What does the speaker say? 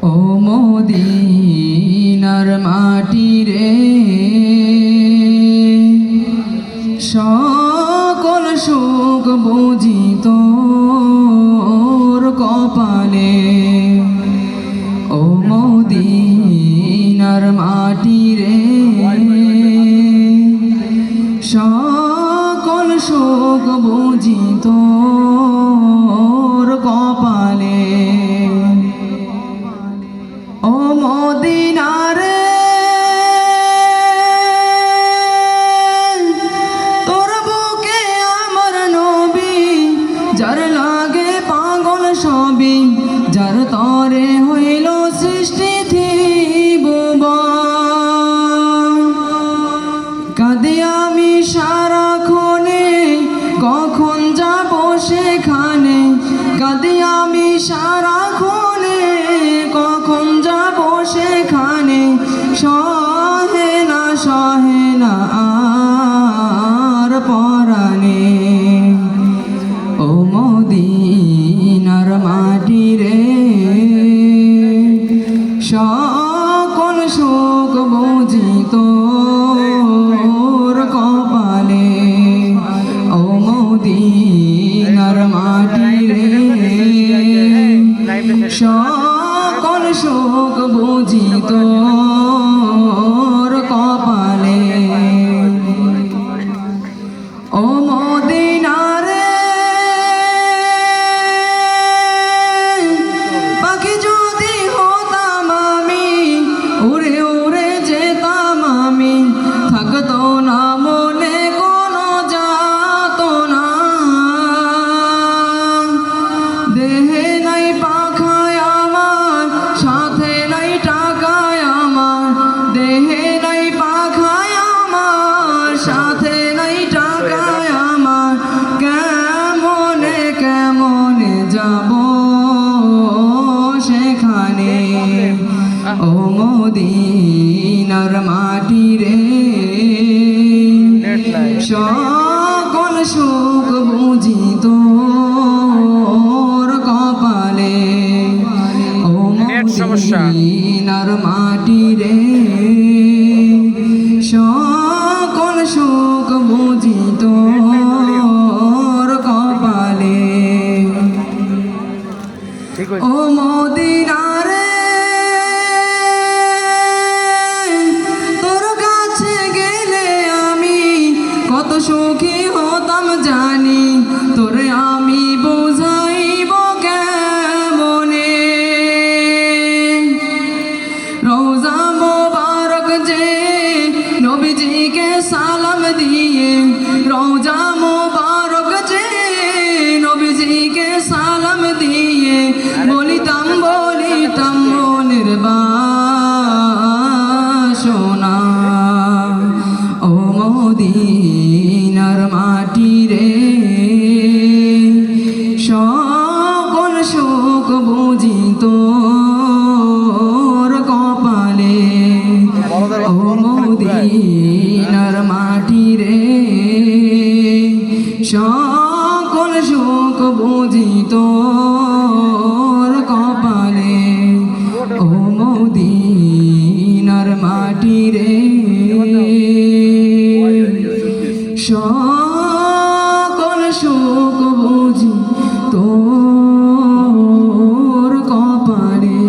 ও মদিনার মাটি রে সকল সুখ বুঝি তোর কপালে ও মদিনার মাটি রে সকল সুখ বুঝি তোর কপালে ও মদিনা রে তোর বুকে আমার নবী যার লাগে পাগল সবই যার তরে হইল সৃষ্টি ত্রিভুবন কাঁদে আমি সারাক্ষণে কখন যাব সেখানে কাঁদে আমি সারাক্ষণে কখন যাব সেখানে সহে না আর পরাণে ও মদিনার মাটি রে সকল সুখ বুঝি তোর কপালে ও মদিনার মাটি রে সকল সুখ বুঝি তোর কপালে ও মদিনা রে পাখি যদি হতাম আমি উড়ে উড়ে যেতাম আমি থাকতো না মনে কোনো যাতনা দেহে নাই পাখায় আমার সাথে নাই টাকায় আমার দেহে নাই পাখায় আমার সাথে নাই টাকায় আমার কেমনে কেমনে যাব সেখানে ও মদিনার মাটি রে সকল সুখ বুঝি তোর কপালে ও মদিনার মাটি রে সকল সুখ বুঝি তোর কপালে ও মদিনা রে তোর কাছে গেলে আমি কত সুখী হতাম জানি তোরে আমি বুঝাইব কেমনে রোজা মোবারক যে নবীজিকে সালাম দিয়ে রোজা মোবারক যে নবীজিকে সালাম দিয়ে বলিতাম মনের বাসনা ও মদিনার মাটি রে সকল সুখ বুঝি তোর কপালে ও মদিনার মাটি রে সকল সুখ বুঝি তোর কপালে ও মদিনার মাটি রে সকল সুখ বুঝি তোর কপালে।